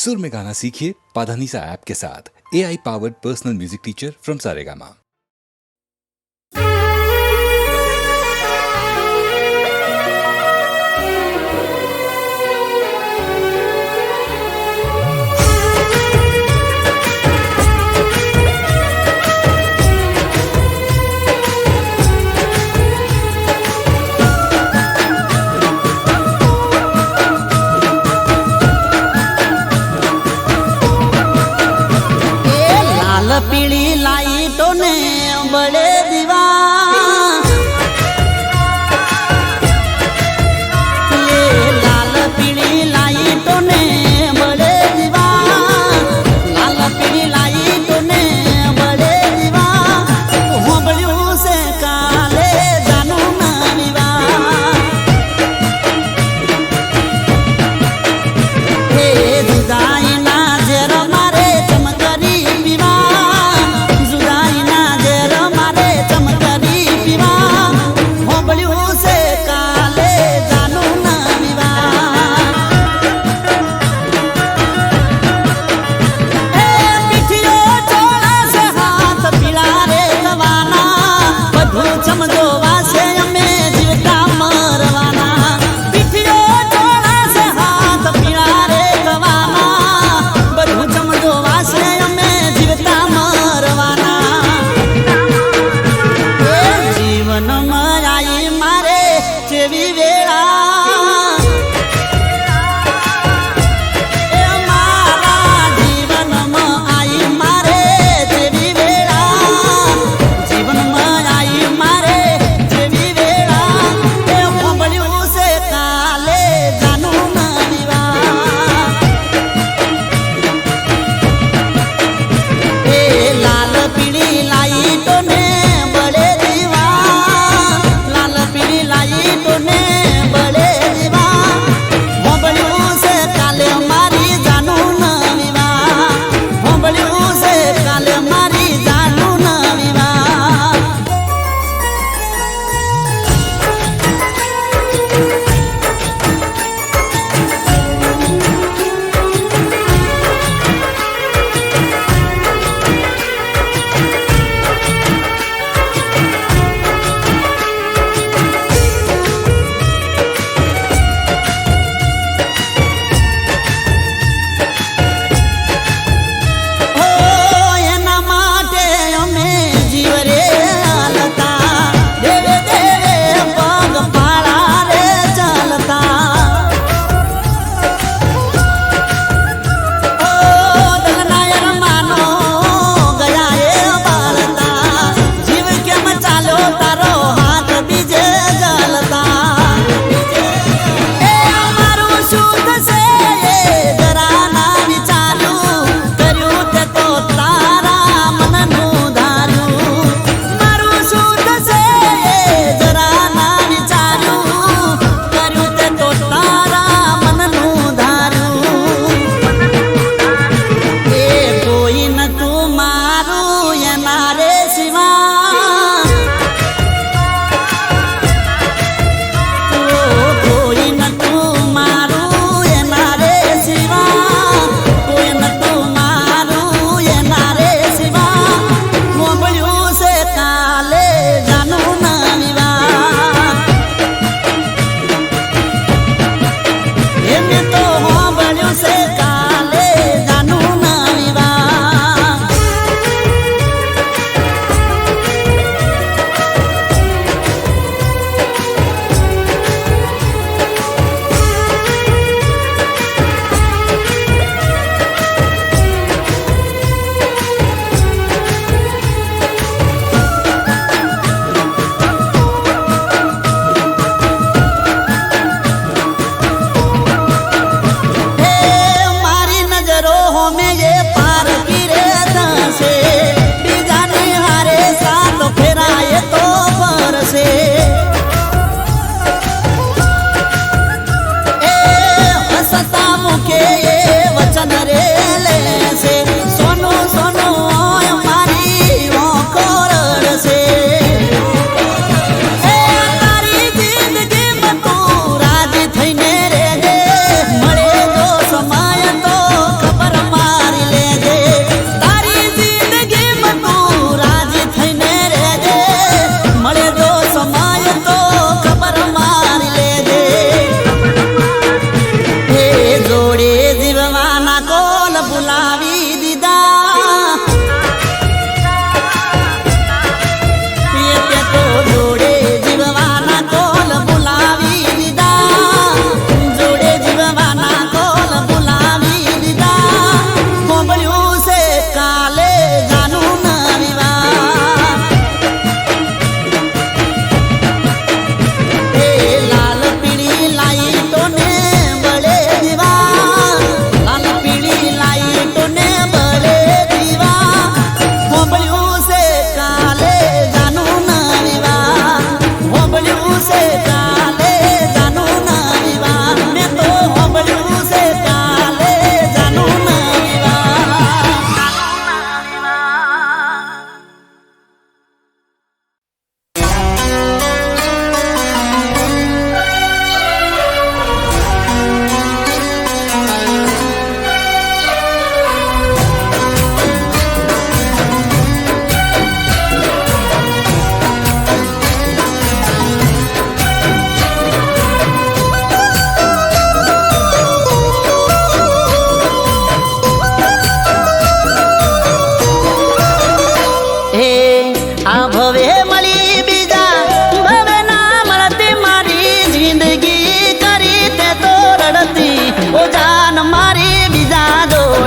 सुर में गाना सीखिए पाधानीसा ऐप के साथ AI powered personal music teacher from Saregama. पीली लाई तो ने बड़े दीवा ये लाल पीली लाई तो ने बड़े दीवा लाल पीली लाई तो ने बड़े दीवा हो बड़ियों से काले जानू नारीवा हे जुदाई ना जरा मारे चमकरी पीवा जुदाई ना जरा मारे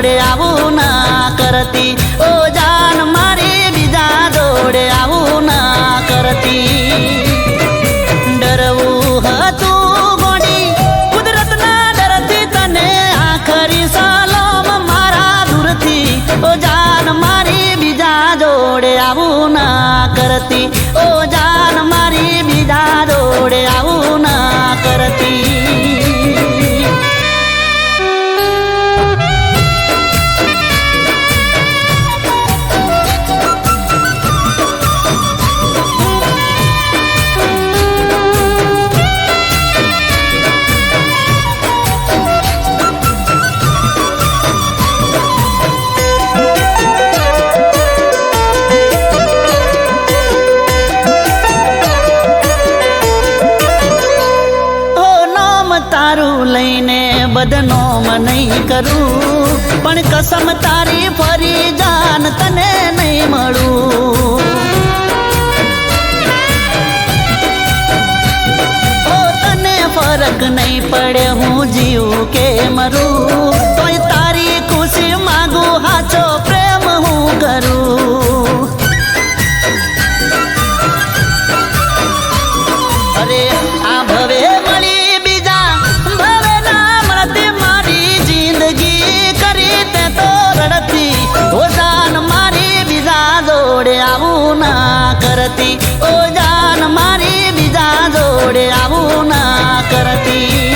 જોડે આવું ના કરતી ઓ જાન મારી બીજા જોડે આવું ના કરતી ડરવું હતું ગોડી કુદરતના ડરથી તને આખરી સલામ મારા દૂરથી ઓ જાન મારી બીજા જોડે આવું ના કરતી ઓ જાન મારી બીજા જોડે આવું ના કરતી તારું લઈને બદનામ નહીં કરું પણ કસમ તારી ફરી જાન તને નહીં મળું ઓ તને ફરક નહીં પડે હું જીવું કે મરું તોય તારી ખુશી માગું હાચો પ્રેમ હું કરું અરે આ ભવે મળી ઓ જાન મારી બીજા જોડે આવું ના કરતી ઓ જાન મારી બીજા જોડે આવું ના કરતી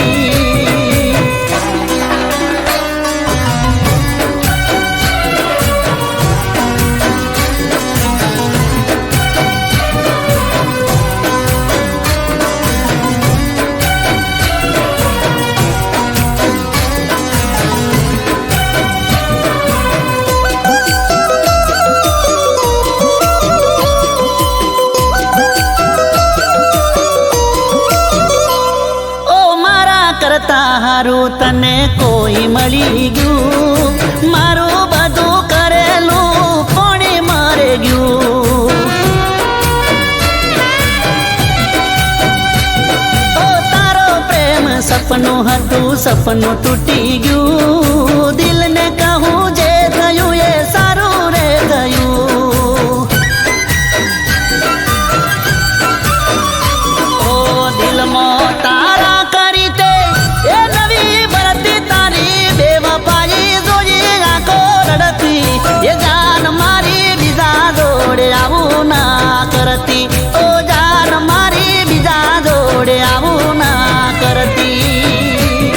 હારું તને કોઈ મળી ગયું મારું બધું કરેલું કોણી મરે ગયું ઓ તારો પ્રેમ સપનું હતું સપનું તૂટી ગયું દિલને કહું જે થયું એ સારું રે થયું ઓ દિલમાં તારા એ જાન મારી બીજા જોડે આવું ના કરતી ઓ જાન મારી બીજા જોડે આવું ના કરતી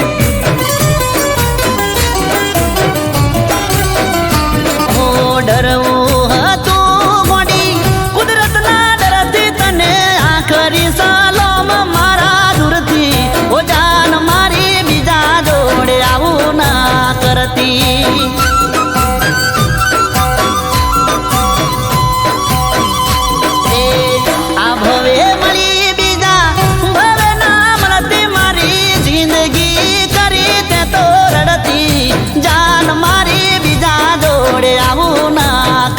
ઓ ડરવું હતું ગોડી કુદરતના ડરથી તને આખરી સલામ મારા દૂરથી ઓ જાન મારી બીજા જોડે આવું ના કરતી જાન મારી બીજા જોડે આવું ના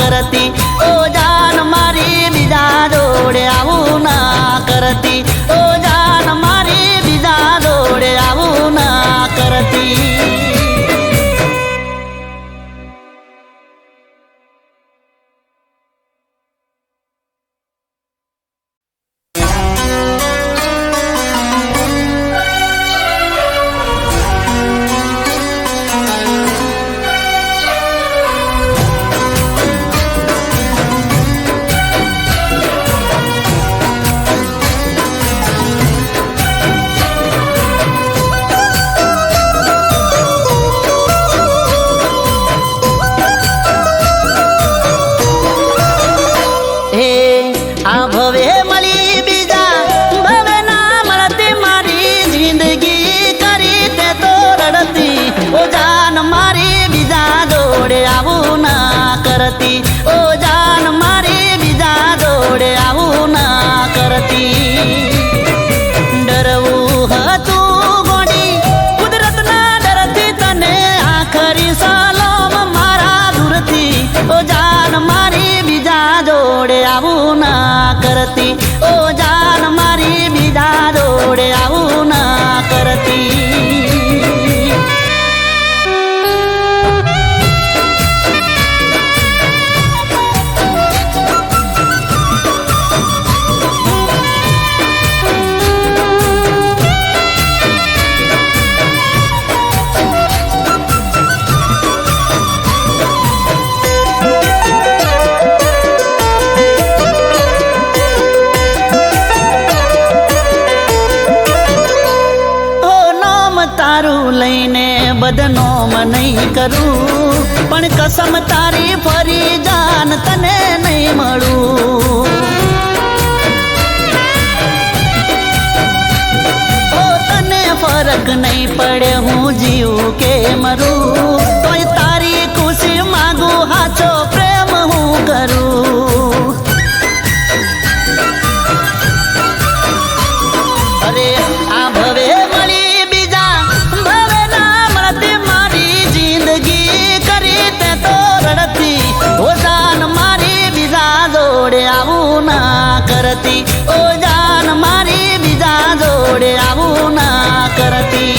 બદનામ નહીં કરું, પણ કસમ તારી ફરી જાન તને નહીં મળું. ઓ તને ફરક નહીં પડે હું જીવું કે મરું, તોય તારી ખુશી માંગુ હાચો પ્રેમ હું કરું. અરે આ ભવે મળી બીજા ભવે ના મળતી, મારી જિંદગી કરી તે તો રડતી. ઓ જાન મારી બીજા જોડે આવું ના કરતી, ઓ જાન મારી બીજા જોડે આવું ના કરતી.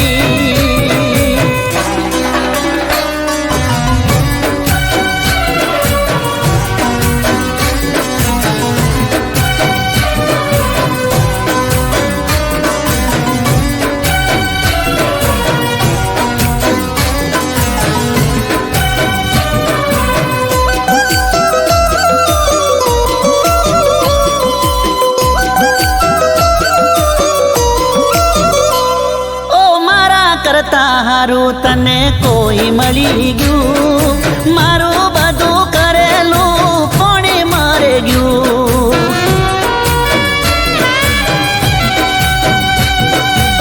હારું તને કોઈ મળી ગયું, મારું બધું કરેલું કોણે મરે ગયું.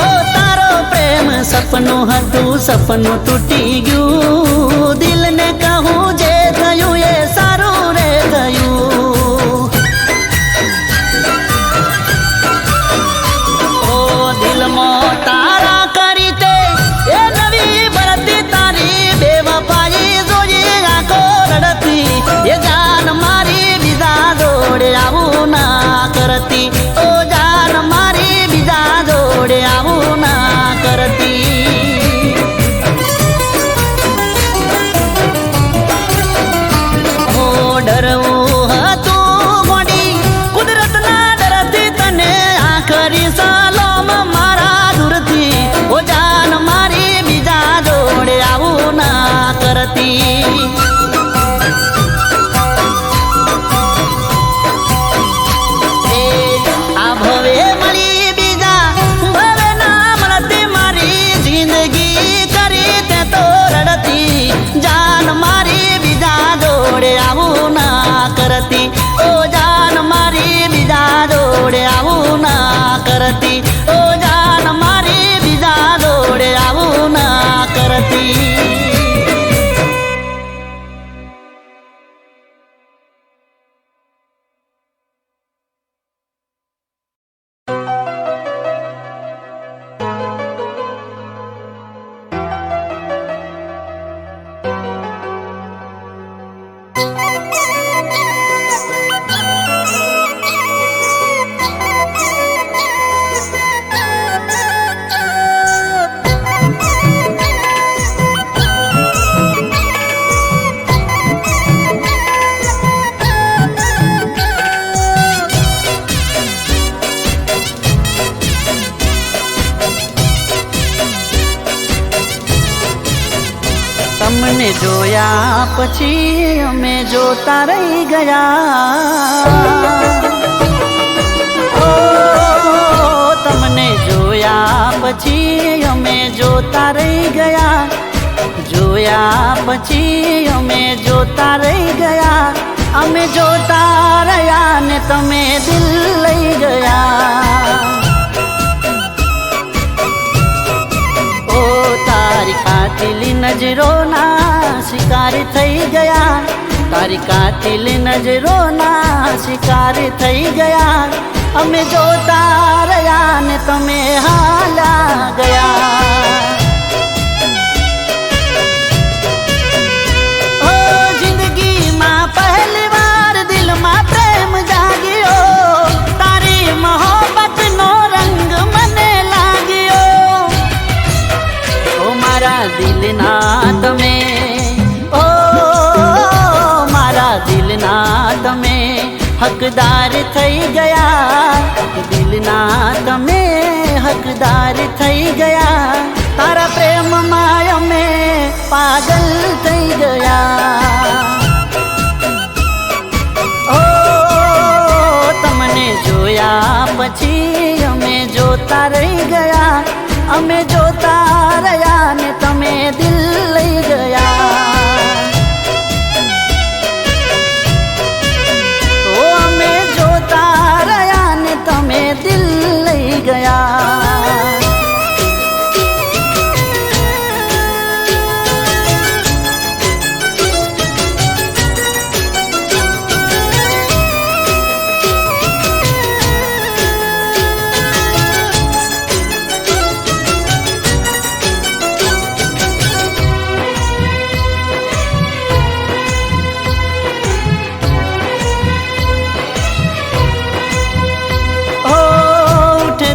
ઓ તારો પ્રેમ સપનું હતું, સપનું તૂટી ગયું. દિલને કહું જે થયું એ સારું રે થયું. ઓ દિલમાં તારા કરી તે એ નવી ભરતી તારી બેવફાઈ જોઈ આંખો રડતી. એ જાન મારી બીજા જોડે આવું ના કરતી, ઓ જાન મારી બીજા જોડે આવું ના કરતી. ઓ ડરવું હતું ગોડી કુદરતના ડરથી, તને આખરી સલામ મારા દૂરથી. ઓ જાન મારી બીજા જોડે આવું ના કરતી. આ ભવે મળી બીજા ભવે ના મળતી, મારી જિંદગી કરી તે તો રડતી. જાન મારી બીજા જોડે આવું ના કરતી, ઓ જાન મારી બીજા જોડે આવું ના કરતી, ઓ જાન મારી બીજા જોડે આવું ના કરતી. તમને જોયા પછી અમે જોતા રહી ગયા. ઓ તમને જોયા પછી અમે જોતા રહી ગયા, જોયા પછી અમે જોતા રહી ગયા. અમે જોતા રહ્યા ને તમે દિલ લઈ ગયા. ઓ તારી કાતિલી નજરોના શિકાર થઈ ગયા, તારી કાતિલી નજરોના શિકાર થઈ ગયા. અમે જોતા રહ્યા ને તમે હાલ્યા ગયા. ઓ જિંદગીમાં પહેલી વાર દિલમાં પ્રેમ જાગ્યો, તારી મોહબ્બતનો રંગ મને લાગ્યો. ઓ મારા દિલના તમે, ઓ મારા દિલના તમે હકદાર થઈ ગયા. દિલના તમે હકદાર થઈ ગયા. તારા પ્રેમમાં અમે પાગલ થઈ ગયા. ઓ તમને જોયા પછી અમે જોતા રહી ગયા, અમે જોતા રહ્યા ને તમે દિલ લઈ ગયા. ઓ અમે જોતા રહ્યા ને તમે દિલ લઈ ગયા.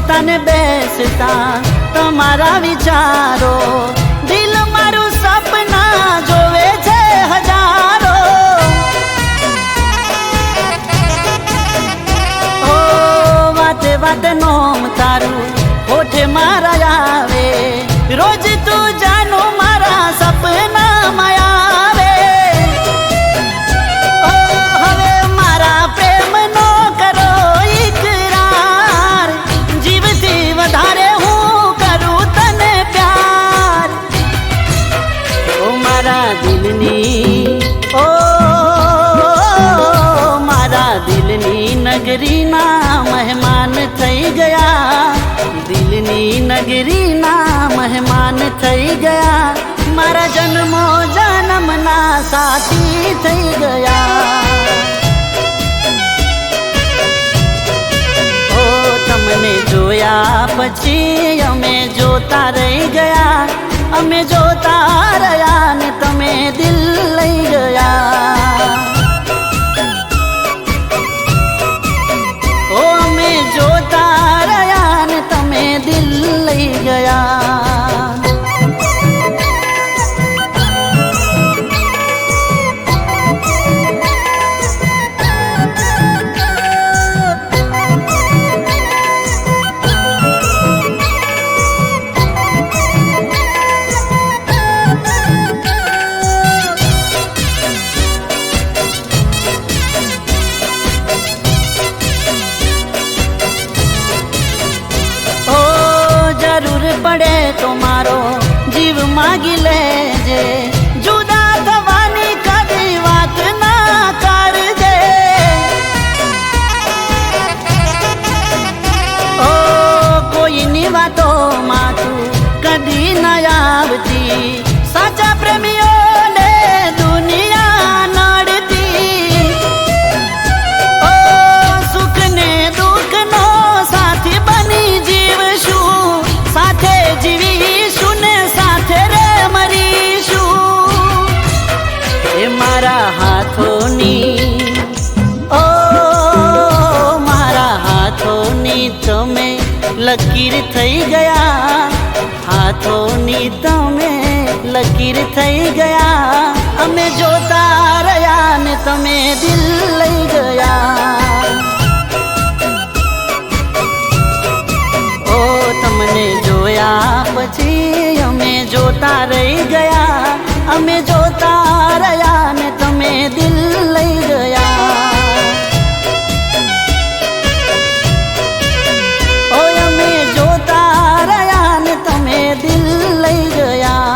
તને બેસતા તમારા વિચારો દિલ મારું સપના જોવે છે હજારો. ઓ વાતે વાતે નોમ તારું હોઠે મારા આવે રોજ તું જાનો મારા સપનામાં આવે. ઓ હવે મારા પ્રેમનો કરો ઈકરાર વધારે હું કરું તને પ્યાર. ઓ મારા દિલની ઓ મારા દિલની નગરીના મહેમાન થઈ ગયા. દિલની નગરીના મહેમાન થઈ ગયા. મારા જન્મો જન્મના સાથી થઈ ગયા. તમને જોયા પછી અમે જોતા રહી ગયા. અમે જોતા રહ્યા ને તમે દિલ લઈ ગયા. ઓ અમે જોતા રહ્યા ને તમે દિલ લઈ ગયા. પડે તો મારો જીવ માગી લેજે. જુદા થવાની કદી વાત ના કરજે. ઓ કોઈની વાતોમાં તું કદી ન આવતી. સાચા પ્રેમીઓને દુનિયા નડતી. ઓ સુખ ને દુઃખ નો સાથી બની જીવશું. સાથે જીવીશું ને સાથે રે મરીશું. એ મારા હાથોની ઓ મારા હાથોની તમે લકીર થઈ ગયા. હાથોની તમે લકીર થઈ ગયા. અમે જોતા રહ્યા ને તમે દિલ લઈ ગયા. ઓ તમને જોયા પછી અમે જોતા રહી ગયા. અમે જોતા રહ્યા ને તમે દિલ લઈ ગયા. ઓ અમે જોતા રહ્યા ને તમે દિલ લઈ ગયા.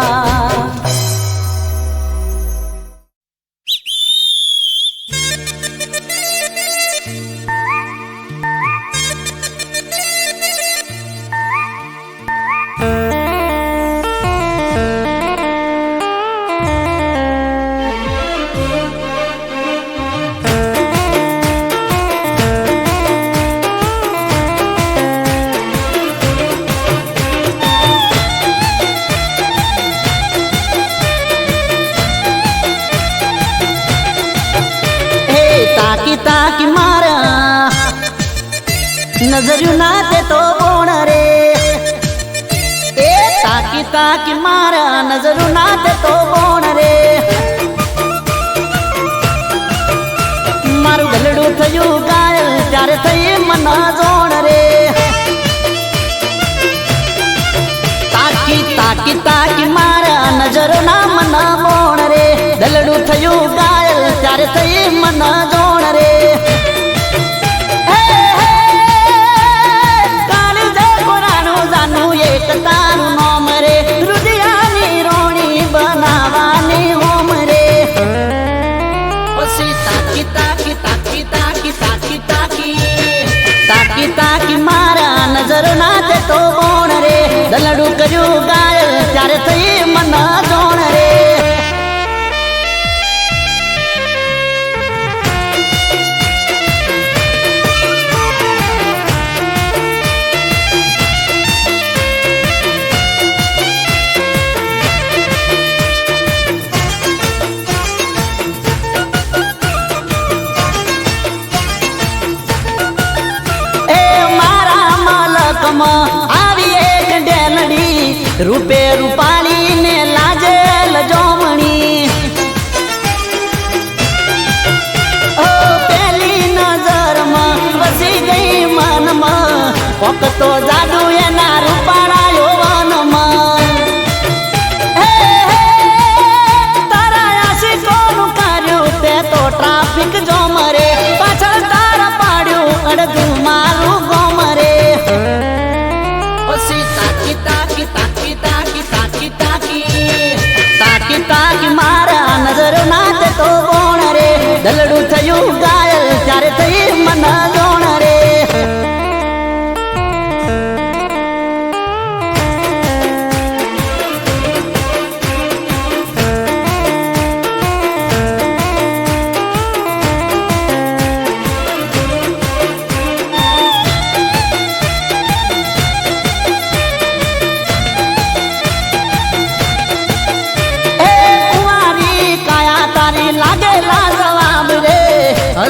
તાકી મારા નજર્યું ના તે તો બોણ રે. એ તાકી તાકી મારા નજરું ના તે તો બોણ રે. મારું ગલડું થયું ગાયલ ત્યારે થઈ મન જોણ રે. તાકી તાકી તાકી મારા નજરો ના મન બોણ રે. ગલડું થયું ગાયલ ત્યારે થઈ મન જોણ રે. કાળી જે કોરાનું જાનું એકતા દલડું કર્યું ગાયલ ત્યારે થઈ મન જોણ રે. આવી એક ડેલડી રૂપે રૂપાળી ને લાજે લજોમણી. ઓ પેલી નજરમાં વસી ગઈ મનમાં કોક તો જાદુ એના રૂપાળા યૌવનમાં. તારા આશિકોનું કર્યું તે તો ટ્રાફિક જોમ રે પાછળ તારા પાડ્યું અડધું મારું ગોમ રે. તાકી મારા નજર નાચે તો કોણ રે. દલડું થયું ગાયલ ત્યારે થઈ મન જોણ રે.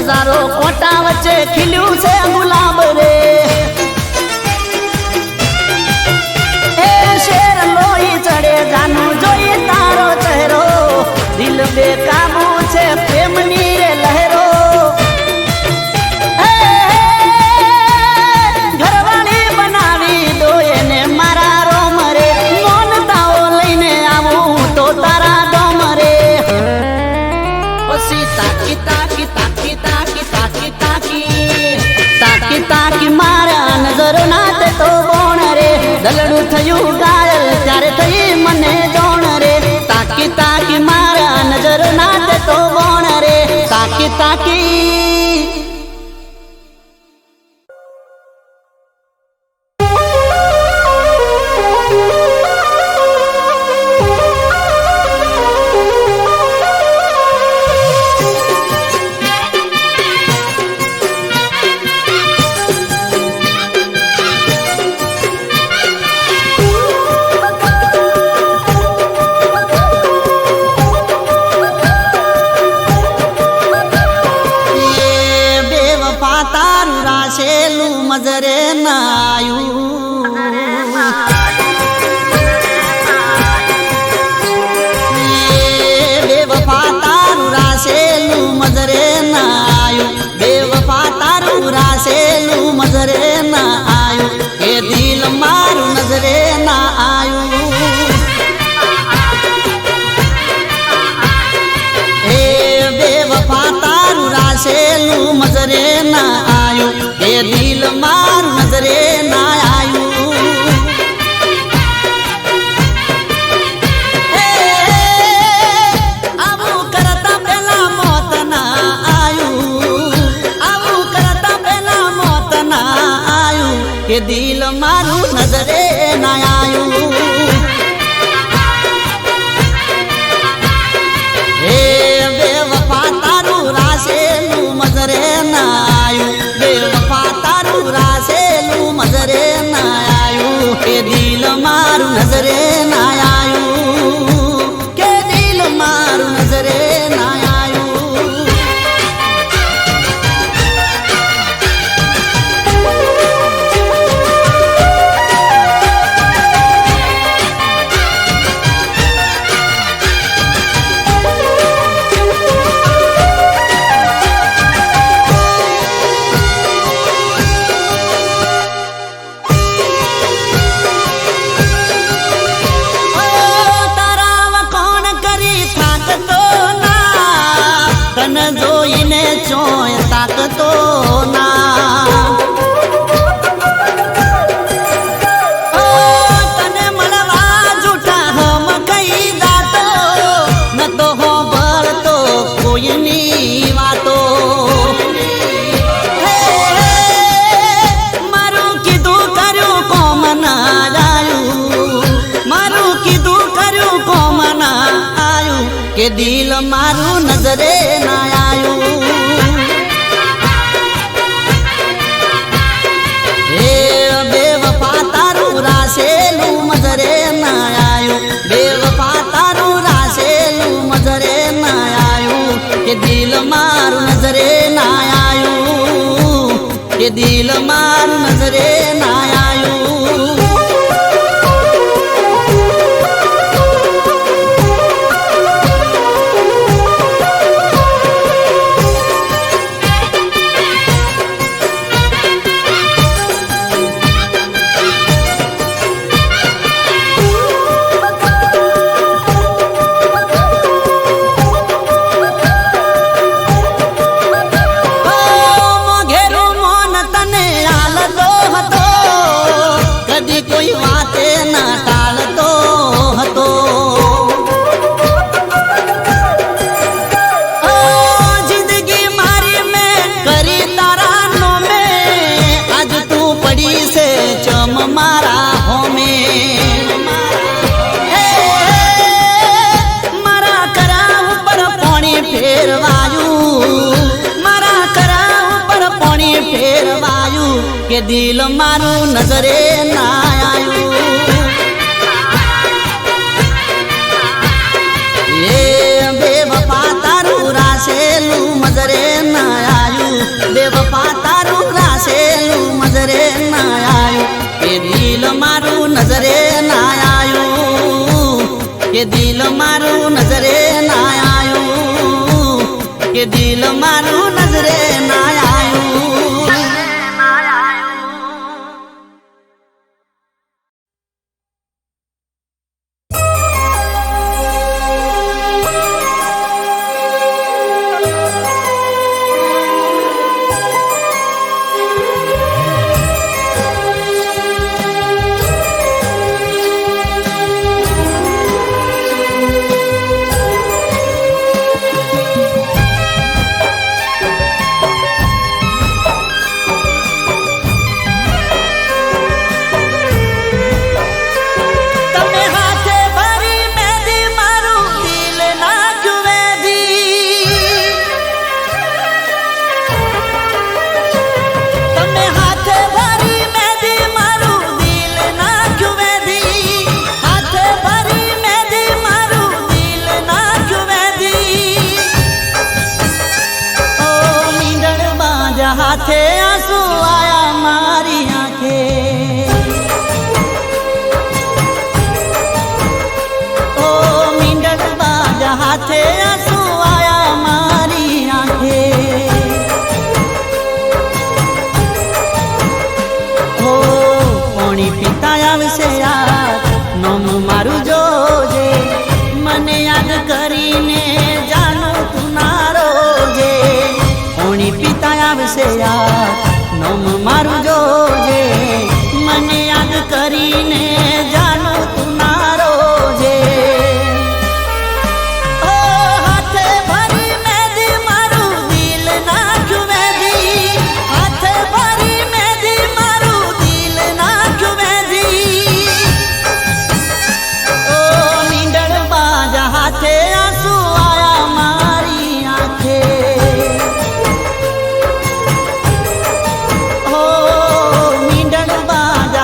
હજારો કોટા વચ્ચે ખીલ્યું છે ગુલાબ રે. એ શેર લોહી ચડે જાનું જોઈ તારો ચહેરો. દિલ બેકાબુ છે પ્રેમની રે લહેરો. ઘરવાળી બનાવી દો એને મારા રોમ રે. મોનતાઓ લઈને આવું તો તારા ડોમ રે. પછી તાકી તાકી તાકી તાકી તાકી તાકી તાકી તાકી મારા નજર નાચે તો કોણ રે. દલડું થયું ગાયલ ત્યારે થઈ મને જોણ રે. તાકી તાકી મારા નજર નાચે તો કોણ રે. તાકી તાકી મજરે નાયું. બેવફા તારું રાસેલું મજરે નાયું. બેવફા તારું રાસેલું મજરે ના આયું. એ દિલ મારું નજરે ના આયું. એ બેવફા તારું રાસેલું મજરે ના આયું. એ દિલ મારું નજરે ના આયું. આવું કરતા પેલા મોત ના આયું. આવું કરતા પેલા મોત ના આયું. એ દિલ મારું નજરે ના આયું. એ બેવફા તારું રાસેલું મજરે ના આયું. બેવફા તારું રાસેલું મજરે ના આયું. કે દિલ મારું નજરે ના આયું. કે દિલ મારું નજરે ના આયું. કે દિલ મારું નજરે ના આયું એ બેવફા તારું રાસેલું મજરે ના આયું બેવફા તારું રાસેલું મજરે ના આયું કે દિલ મારું નજરે ના આયું કે દિલ મારું નજરે ના આયું કોઈ વાતે ના ટાળતો હતો જિંદગી મારી મેં કરી તારા નોમે આજ તું પડી છે ચમ મારા હોમે મારા કરા ઉપર પાણી ફેરવાયું મારા કરા ઉપર પાણી ફેરવાયું કે દિલ મારું નજરે ના આયું એ બેવફા તારું રાસેલું મજરે ના આયું બેવફા તારું રાસેલું મજરે ના આયું કે દિલ મારું નજરે ના આયું કે દિલ મારું નજરે ના આયું કે દિલ મારું નજરે ના આયું हाथे आंसू आया मारी आंखें ओ मींडक बाजा हाथे आंसू आया मारी आंखें ओ पानी पीता आवशे यार नोम मारू जोजे मने याद करीने जानू तू ना रोजे पानी पीता आवशे यार नोम मारू जोजे मने याद करीने जानू तू ना रोजे ओ हाथे भरी मेदी मारू दिल ना जुवेदी हाथे भरी मेदी मारू दिल ना जुवेदी ओ मींडड़ बाजा हाथे आंसू आया मारी आंखें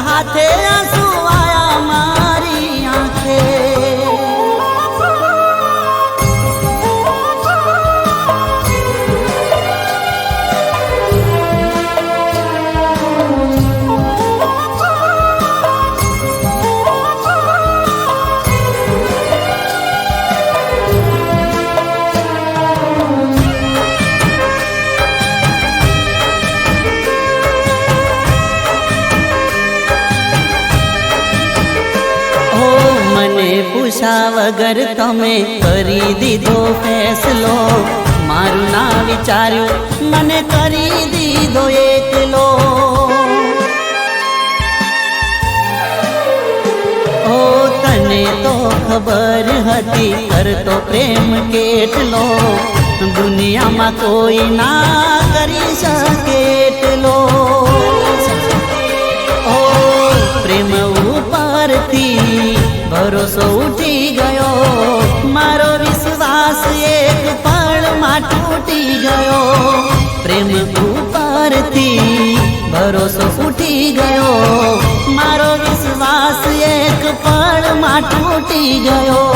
हाथे आंसू आया मारी आंखें पूछा वगर तमे करी दीधो फैसलो मारू ना विचार्यु मने करी दीधो एकलो ओ तने तो खबर हती करतो प्रेम केटलो दुनिया में कोई ना करी सकेटलो ओ प्रेम ऊपर थी भरोसो उठी गयो मारो विश्वास ભરોસો ઉઠી ગયો, મારો વિશ્વાસ એક પળમાં તૂટી ગયો.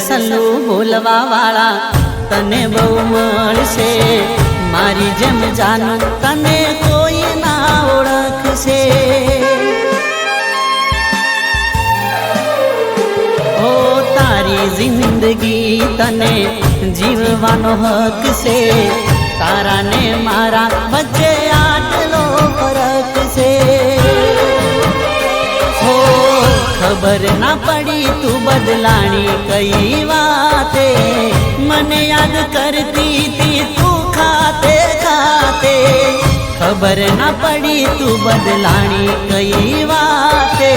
સલ્લું બોલવા વાળા તને બહુ મળશે, મારી જેમ જાનું તને કોઈ ના ઓળખશે. ઓ તારી જિંદગી તને જીવવાનો હક છે, તારા ને મારા વચ્ચે આટલો ફરક છે. ખબર ના પડી તું બદલાણી કઈ વાતે, મને યાદ કરતી તી તું ખાતે ખાતે. ખબર ના પડી તું બદલાણી કઈ વાતે,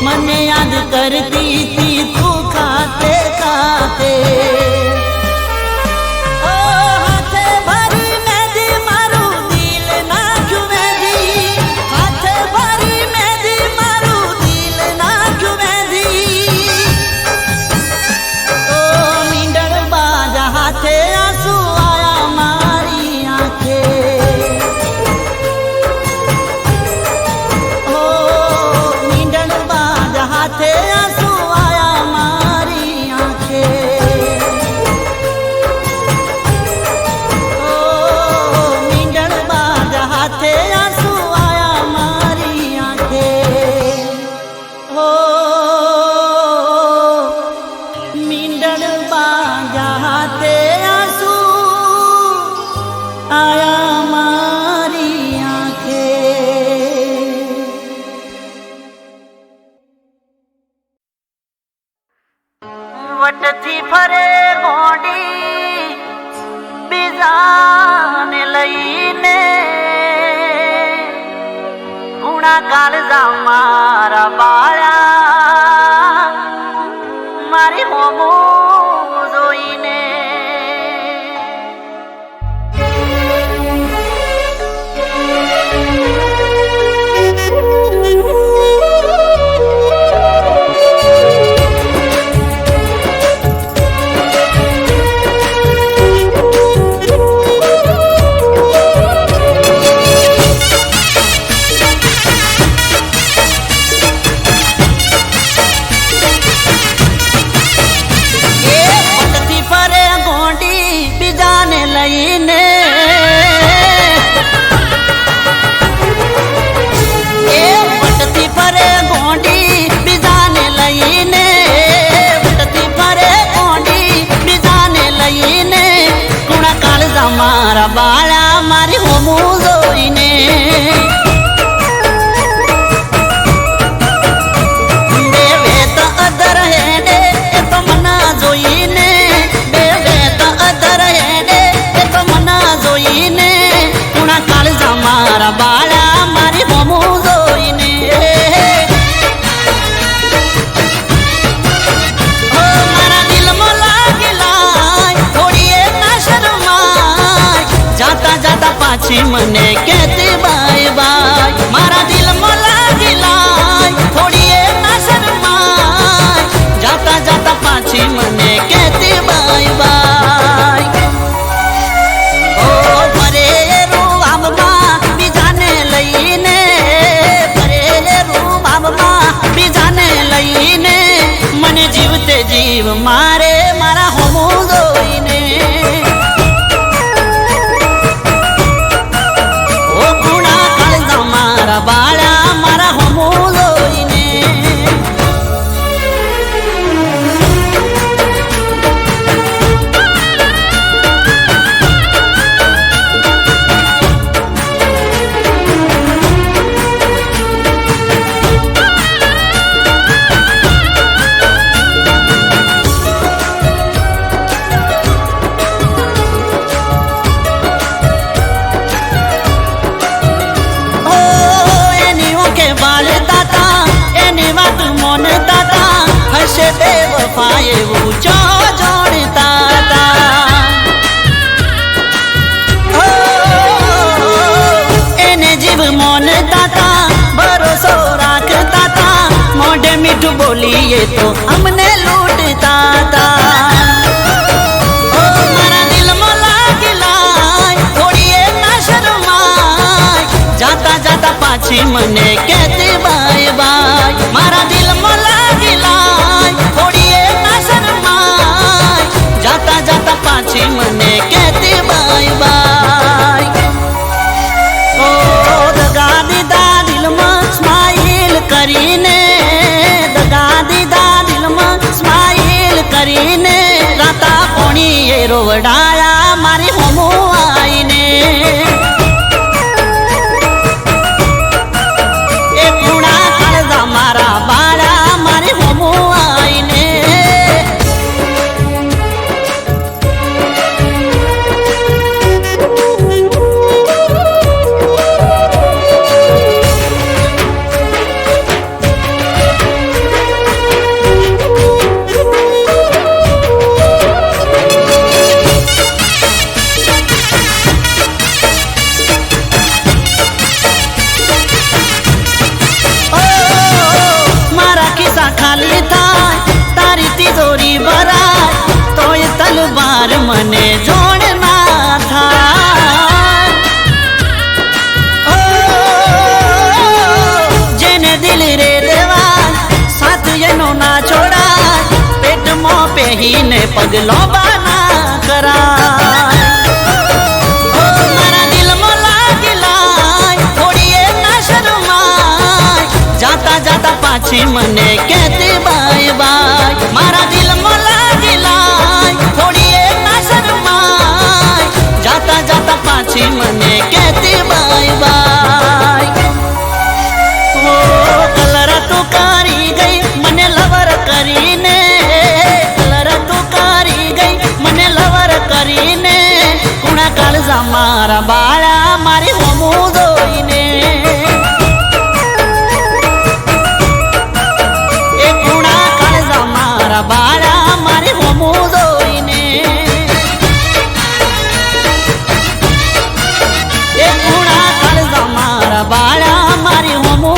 મને યાદ કરતી તી તું ખાતે ખાતે. વટથી ફરે ગોંડી બીજાને લઈને, ગુણા કાળજા મારા બાળા મારી હોમો જોઈને. મારા બાળા મારી હોમું જોઈને, બેવે તો અધર હેડે એ તો મના જોઈને, બેવે તો અધર હેડે એ તો મના જોઈને, કુણા કાળજા મારા બાળા મારી હોમું જોઈને. મારા દિલમાં લાગેલા થોડી એ ના શરમાય, જાતા જાતા પાછી મને કહેતી બાય બાય. મારા દિલમાં લાગેલા થોડી એ ના શરમાય, જાતા જાતા પાછી મને કહેતી બાય બાય. ઓ ભરે રૂવાબમાં બીજાને લઈને, ભરે રૂવાબમાં બીજાને લઈને, મને જીવતે જીવ મારે મારા હોમું જોઈને. ઓ ગુણા કાળજા મારા બાળા થશે બેવફા એવું ચો જોડતા હતા એને જીવ મોનતા તા ભરોસો રાખતા તા મોઢે મીઠું બોલીએ તો અમને લૂંટતા તા મારા દિલમાં લાગેલા થોડીએ ના શરમાય જાતા જાતા પાછી મને કહેતી બાય બાય મારા દિલમાં લાગેલા થોડીએ ના શરમાય જાતા જાતા પાછી મને કહેતી બાય બાય ઓ દગા દીધા દિલમાં સ્માઈલ કરીને દગા દીધા દિલમાં સ્માઈલ કરીને રાતા પોણીએ રોવડાયા મારી હોમો આઈને એ પૂણા કાળજા મારા બાળા મારી હોમો આઈને ખાલી થાય તારી તિજોરી ભરાય તોય તલવાર મને જોડ ના થાય જેને દિલ રે દેવાય સાથ એનો ના છોડાય પેટમાં પહેરીને પગલો બાના કરાય મારા દિલમાં લાગેલા થોડીએ ના શરમાય જાતા જાતા પાછી મને કહેતી બાય બાય મારા દિલમાં લાગેલા થોડીએ ના શરમાય જાતા જાતા પાછી મને કહેતી બાય બાય ઓ કલર તું કરી ગઈ મને લવર કરીને કલર તું કરી ગઈ મને લવર કરીને કુણા કાળજા મારા બાળા મારી હોમું જોઈને બાળા મારી હોમો જોઈને એ કુણા કાળજા મારા બાળા મારી હોમો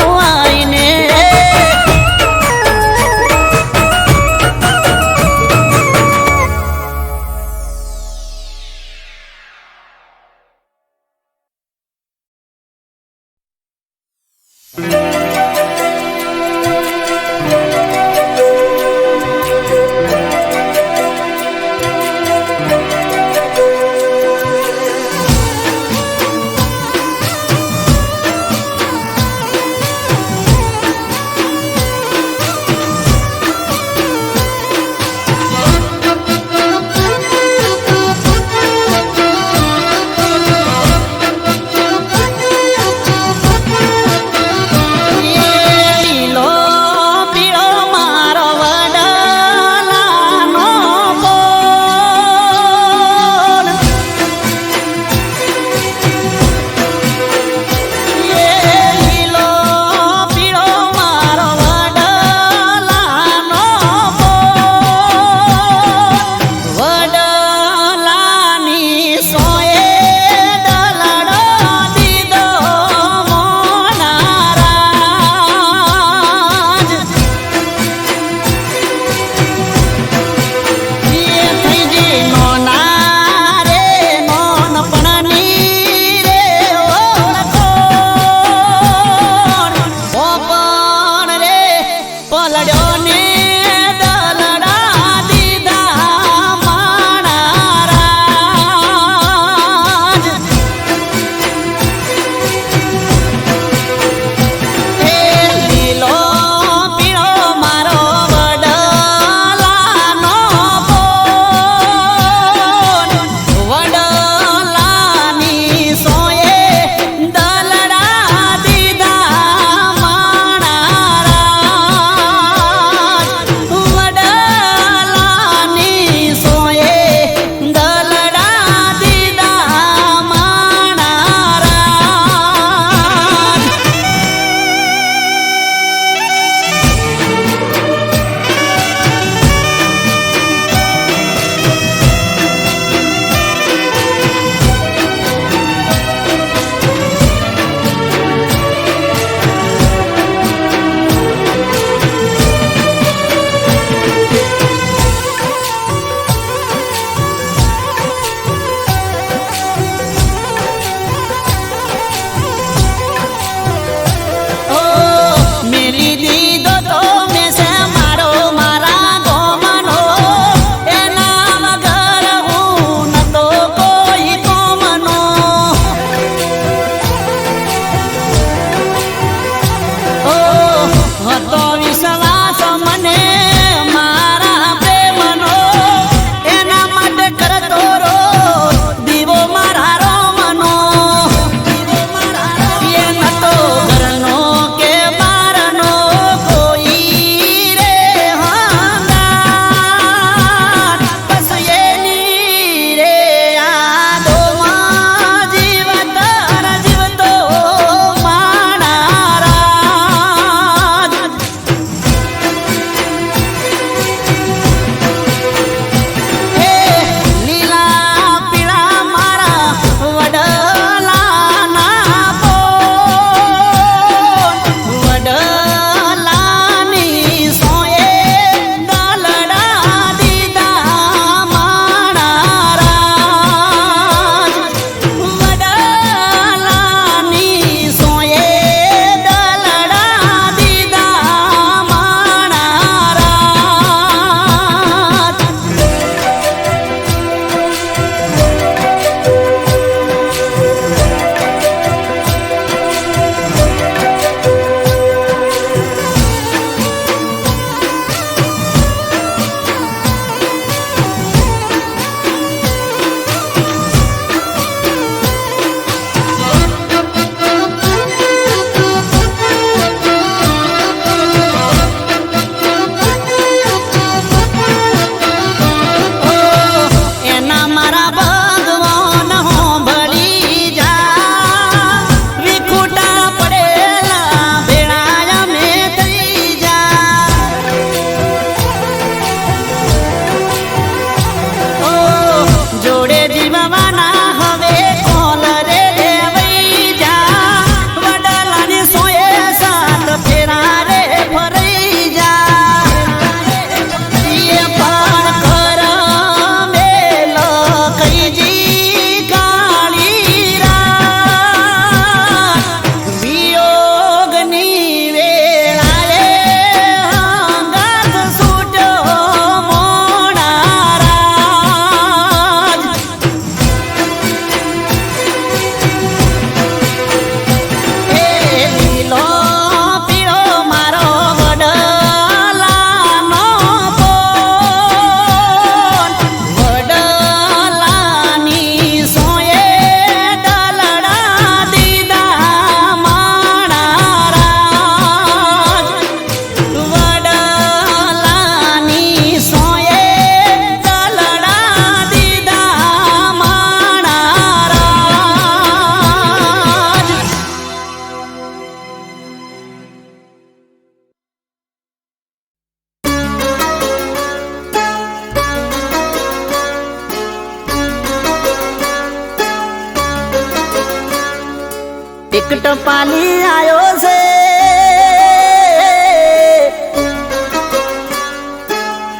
એક ટપાલી આયો છે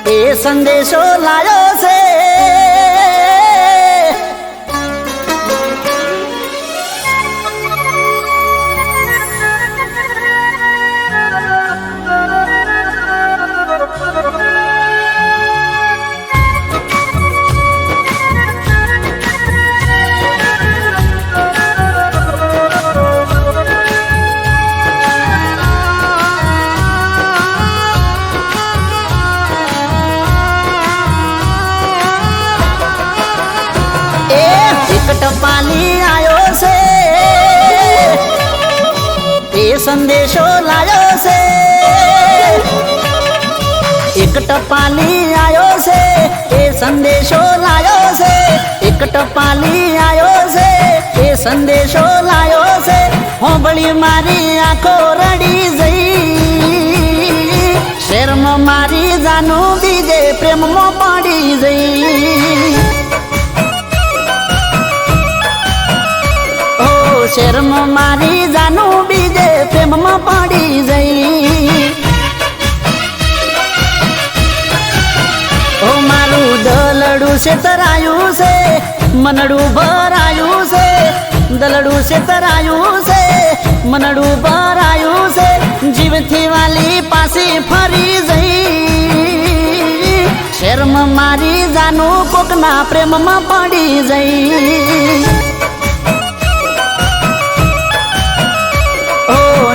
એ સંદેશો લાયો છે ટપાલી આયો છે એ સંદેશો લાયો છે એક ટપાલી આયો છે એ સંદેશો લાયો છે એક ટપાલી આયો છે એ સંદેશો લાયો છે હોંભળી મારી આંખો રડી જઈ શેરમાં મારી જાનું બીજે પ્રેમમાં પડી જઈ શેરમાં મારી જાનું બીજે પ્રેમમાં પડી જઈ ઓ મારું દલડું છે તરાયું છે મનડું ભરાયું છે દલડું છે તરાયું છે મનડું ભરાયું છે જીવથી વાલી પાછી ફરી જઈ શેરમાં મારી જાનું કોકના પ્રેમમાં પડી જઈ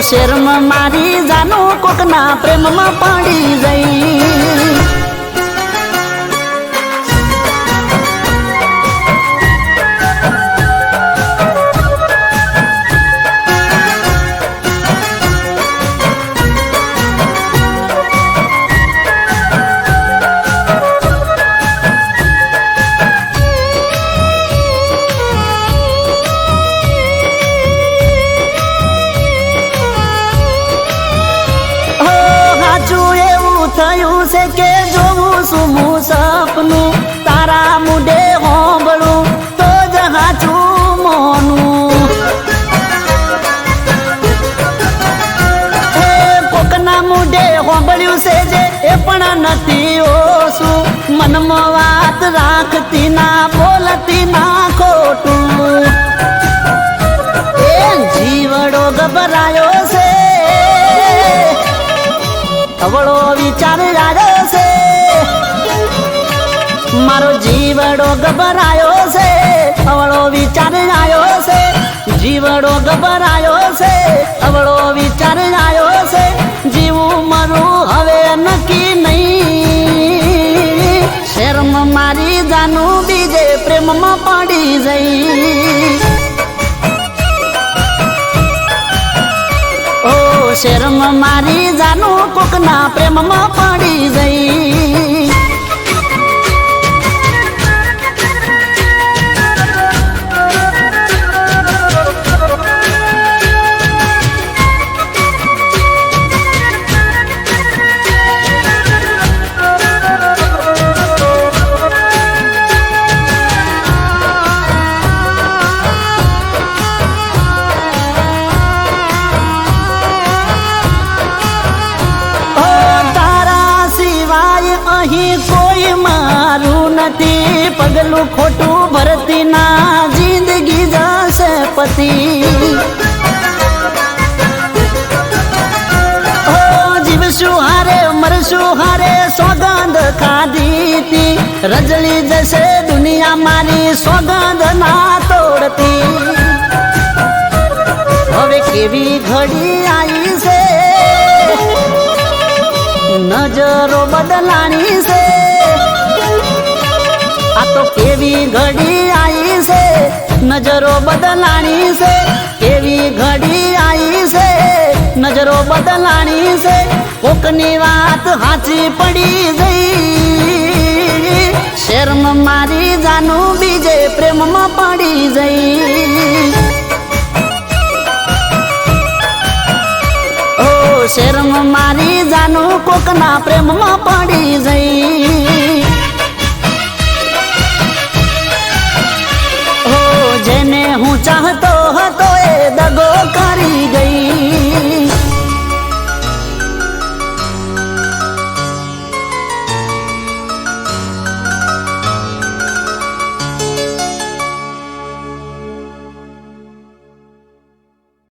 શેરમાં મારી જાનું કોકના પ્રેમમાં પડી જઈ થયું છે કે જોવું શું હું સપનું તારા મુડે હોંભળું તો જ હાચું મોનું એ કોકના મુડે હોંભળ્યું છે જે એ પણ નથી ઓછું મનમાં વાત રાખતી ના બોલતી ના ખોટું એ જીવડો ગભરાયો છે અવળો વિચાર આવ્યો છે મારો જીવડો ગભરાયો છે અવળો વિચાર આવ્યો છે જીવડો ગભરાયો છે અવળો વિચાર આવ્યો છે જીવું મરું હવે નક્કી નહીં શેરમાં મારી જાનું બીજે પ્રેમમાં પડી જઈ શેરમાં મારી જાનું કોકના પ્રેમમાં પડી જઈ અહીં કોઈ મારું નથી પગલું ખોટું ભરતી ના જિંદગી જશે પતિ ઓ જીવશું હારે મરશું હારે સોગંદ ખાધી તી રજળી જશે દુનિયા મારી સોગંદ ના તોડતી હવે કેવી ઘડી આવી છે નજરો બદલાણી છે આ તો કેવી ઘડી આવી છે નજરો બદલાણી છે કેવી ઘડી આવી છે નજરો બદલાણી છે કોકની વાત હાચી પડી ગઈ શેરમાં મારી જાનું બીજે પ્રેમમાં પડી જઈ શેરમાં મારી જાનું કોકના પ્રેમમાં પડી જઈ